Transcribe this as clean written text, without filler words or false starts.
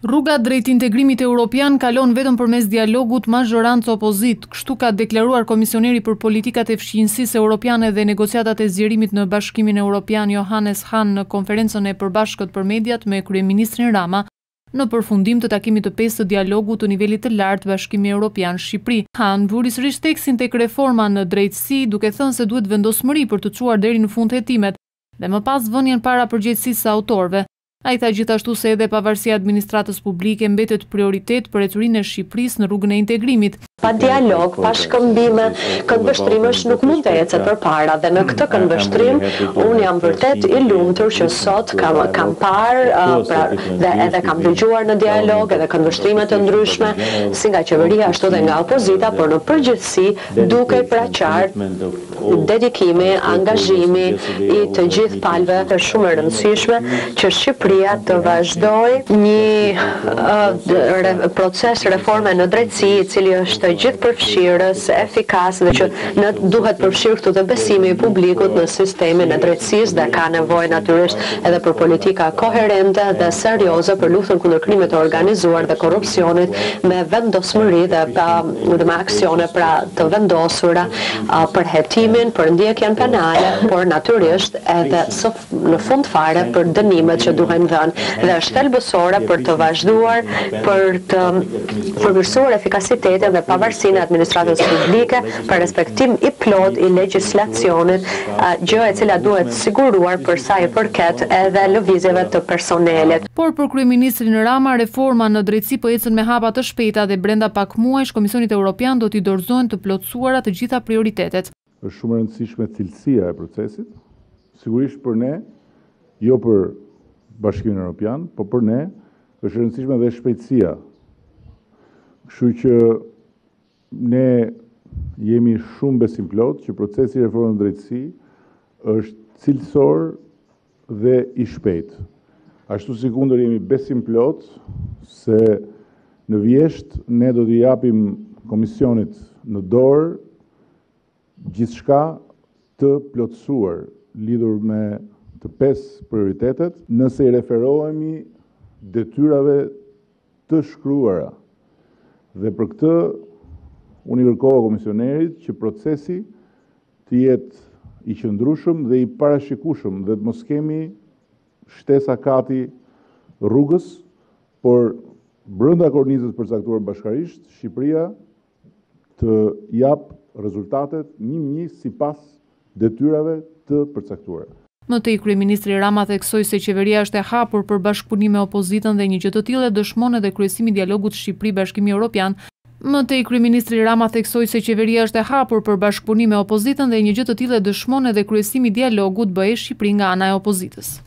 Rruga drejt integrimit evropian kalon vetëm përmes dialogut mazhorancë-opozit, kështu ka deklaruar komisioneri për politikat e fshijimësisë europiane dhe negociatat e zgjerimit në Bashkimin Evropian Johannes Hahn në konferencën e përbashkët për mediat me kryeministrin Rama në përfundim të takimit të 5 të dialogut të nivelit të lartë Bashkimi Evropian Shqipëri. Hahn vuri sërish tekstin tek reforma në drejtësi, duke thënë se duhet vendosmëri për të çuar deri në fund hetimet dhe më pas vënien para përgjegjësisë së autorëve. Ai tha gjithashtu se edhe pavarësia e administratës publike mbetet prioritet për ecurinë e Shqipërisë në rrugën e integrimit. Pa dialog, pa shkëmbime, këndvështrimesh nuk mund të ecet përpara dhe në këtë këndvështrim unë jam vërtet i lumtur që sot kam parë dhe edhe kam dëgjuar në dialog edhe këndvështrime të ndryshme si nga qeveria ashtu dhe nga opozita, por në përgjithësi duket pra qartë dedikimi, angazhimi i të gjithë palëve të shumë e rëndësishme që Shqipëria të vazhdoj një proces reforme në drejtësi i cili është gjithë përfshirës, efikas dhe që duhet përfshirë këtu dhe besimi i publikut në sistemin e drejtësisë dhe ka nevojë natyrisht edhe për politika koherente dhe serioze për luftën kundër krimit të organizuar dhe korrupsionit me vendosmëri dhe me aksione pra të vendosura për hetimin, për ndjekjen penale, por natyrisht edhe në fund fare për dënimet që duhen dhënë dhe është thelbësore për të vazhduar për të përmirësuar efikasitetin dhe pavarësinë e administratës publike për respektim i plot i legjislacionit, gjë e cila duhet siguruar për sa i përket edhe lëvizjeve të personelit. Por për kryeministrin Rama, reforma në drejtësi po ecën me hapa të shpejta dhe brenda pak muajsh Komisionit Evropian do t'i dorëzohen të plotësuara të gjitha prioritetet. Është shumë e rëndësishme cilësia e procesit, sigurisht për ne, jo për Bashkimin Evropian, por për ne është e rëndësishme dhe shpejtësia. Kështu që ne jemi shumë besim plot që procesi i reformës në drejtësi është cilësor dhe i shpejt. Ashtu si kundër jemi besim plot se në vjesht ne do t'i japim komisionit në dorë gjithçka të plotësuar lidhur me të 5 prioritetet nëse i referohemi detyrave të shkruara. Dhe për këtë unë i kërkova komisionerit që procesi të jetë i qëndrueshëm dhe i parashikueshëm dhe të mos kemi shtesa kati rrugës, por brenda kornizës përcaktuar bashkarisht, Shqipëria të jap rezultatet një sipas detyrave të përcaktuara. Më tej kryeministri Rama theksoi se qeveria është e hapur për bashkëpunim me opozitën dhe një gjë të tillë dëshmon edhe kryesimi i dialogut Shqipëri-Bashkimi Evropian. Më tej kryeministri Rama theksoi se qeveria është e hapur për bashkëpunim me opozitën dhe një gjë të tillë dëshmon edhe kryesimi i dialogut BE Shqipëri nga ana e opozitës.